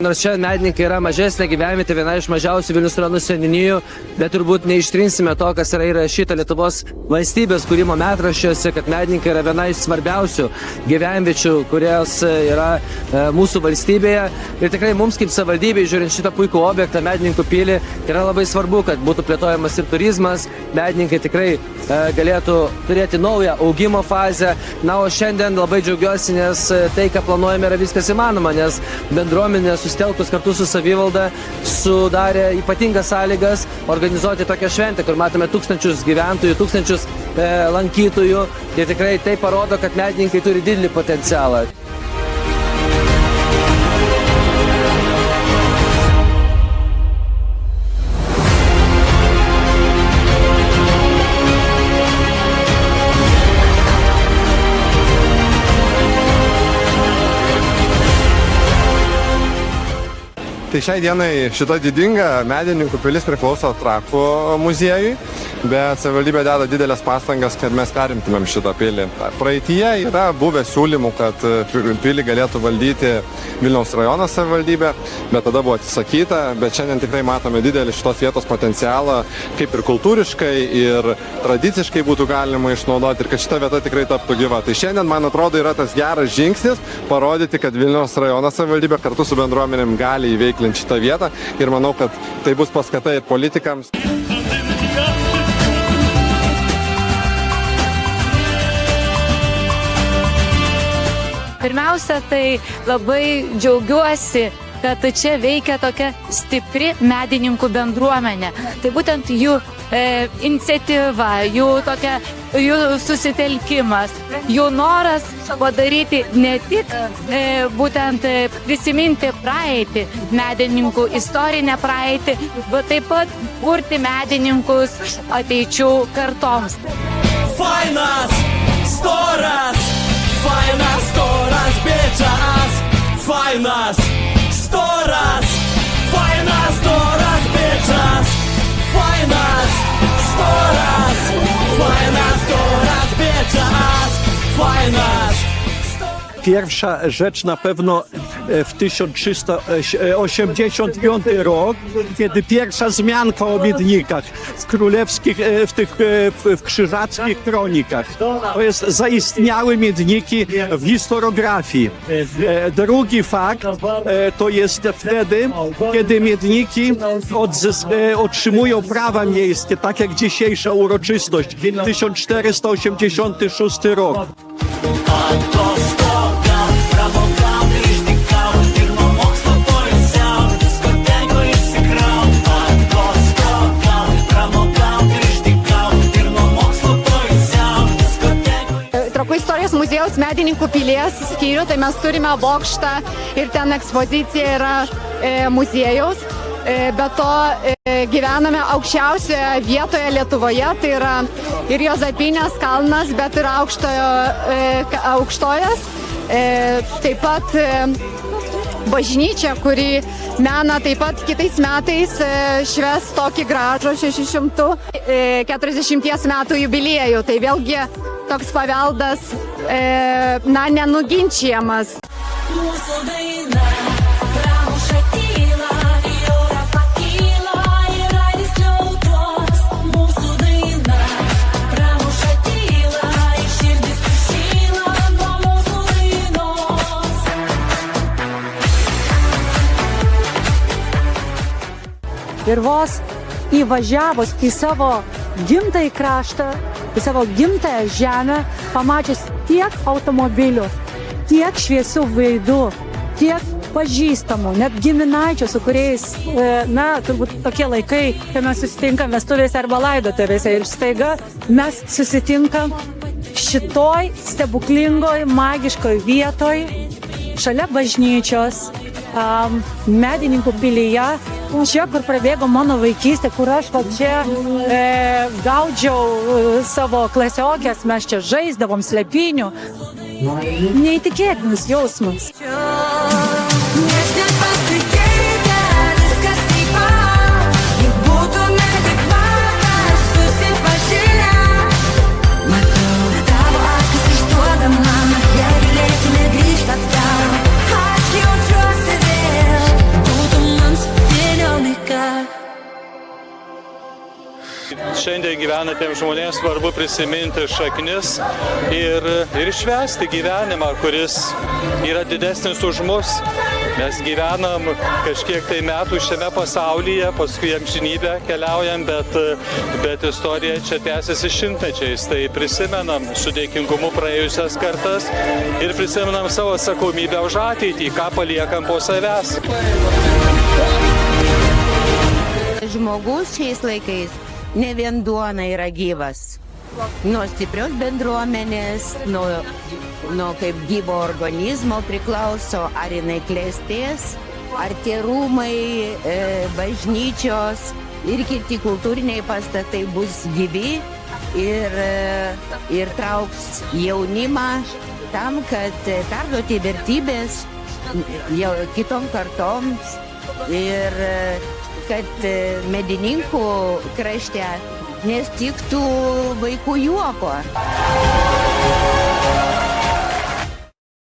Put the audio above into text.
Nors čia medininkai yra mažesnė gyvenvietė, viena iš mažiausių Vilniaus rajono seniūnijų, bet turbūt neištrinsime to, kas yra įrašyta Lietuvos valstybės kūrimo metraščiuose, kad medininkai yra viena iš svarbiausių gyvenviečių, kurios yra mūsų valstybėje. Ir tikrai mums kaip savivaldybei, žiūrint šitą puikų objektą, Medininkų pilį, yra labai svarbu, kad būtų plėtojamas ir turizmas. Medininkai tikrai galėtų turėti naują augimo fazę. Na, o šiandien labai džiaugiuosi, nes tai, ką planuojame, yra viskas įmanoma, nes bendruomenė susitelkus kartu su savivalda sudarė ypatingas sąlygas organizuoti tokią šventę, kur matome tūkstančius gyventojų, tūkstančius lankytojų. Ir tikrai tai parodo, kad medininkai turi didelį potencialą. Tai šiai dienai šita didinga Medininkų pilis priklauso Trakų muziejui, bet savivaldybė deda didelės pastangas, kad mes perimtumėm šitą pilį. Praeityje yra buvę siūlymų, kad pilį galėtų valdyti Vilniaus rajono savivaldybė, bet tada buvo atsisakyta, bet šiandien tikrai matome didelį šitos vietos potencialą, kaip ir kultūriškai, ir tradiciškai būtų galima išnaudoti, ir kad šita vieta tikrai taptų gyva. Tai šiandien, man atrodo, yra tas geras žingsnis parodyti, kad Vilniaus rajono savivaldybė kartu su bendruomenėm gali įveiklinti šitą vietą, ir manau, kad tai bus paskata ir politikams. Pirmiausia, tai labai džiaugiuosi, kad čia veikia tokia stipri medininkų bendruomenė. Tai būtent jų iniciatyva, jų susitelkimas, jų noras padaryti ne tik būtent prisiminti praeitį, medininkų istorinę praeitį, bet taip pat kurti medininkus ateičių kartoms. Fainas, storas, fainas, storas bičas, fainas, storas, fainas, storas bičas, fainas, storas, fainas, storas bičas, fainas. Pierwsza rzecz na pewno w 1385 rok, kiedy pierwsza zmianka o miednikach w królewskich, w krzyżackich kronikach. To jest zaistniały miedniki w historiografii. Drugi fakt to jest wtedy, kiedy miedniki otrzymują prawa miejskie, tak jak dzisiejsza uroczystość, 1486 rok. Trakų istorijos muziejaus Medininkų pilies skyrių, tai mes turime bokštą ir ten ekspozicija yra muziejaus. Be to gyvename aukščiausioje vietoje Lietuvoje, tai yra ir Juozapinės kalnas, bet ir aukštojas. Taip pat bažnyčia, kuri mena taip pat kitais metais švęs tokį gražų 640 metų jubiliejų. Tai vėlgi toks paveldas nenuginčiamas. Mūsų daina pramuša tylą, jūra pakyla ir airis kliautos. Mūsų daina pramuša tylą, ir širdis sušyla nuo mūsų dainos. Ir vos įvažiavus į savo gimtąjį kraštą, į savo gimtąją žemę, pamačius tiek automobilių, tiek šviesių veidų, tiek pažįstamų, net giminaičių, su kuriais, turbūt tokie laikai, kai mes susitinkam vestuvėse arba laidotuvėse, ir staiga mes susitinkam šitoj stebuklingoj, magiškoj vietoj, šalia bažnyčios, Medininkų pilyje, čia, kur prabėgo mano vaikystė, kur aš čia gaudžiau savo klasiokės, mes čia žaisdavom slėpinių. Neįtikėtinas jausmas. šiandien gyvenantiems žmonėms svarbu prisiminti šaknis ir švęsti gyvenimą, kuris yra didesnis už mus. Mes gyvenam kažkiek tai metų šiame pasaulyje, paskui amžinybę keliaujam, bet istorija čia tęsiasi šimtmečiais. Tai prisimenam su dėkingumu praėjusias kartas ir prisimenam savo atsakomybę už ateitį, ką paliekam po savęs. Žmogus šiais laikais ne vien duona yra gyvas. Nuo stiprios bendruomenės, nuo kaip gyvo organizmo priklauso, ar jinai klestės, ar tie rūmai, bažnyčios ir kiti kultūriniai pastatai bus gyvi ir trauks jaunimą tam, kad perduoti vertybės kitom kartoms ir kad Medininkų krašte nestiktų vaikų juoko.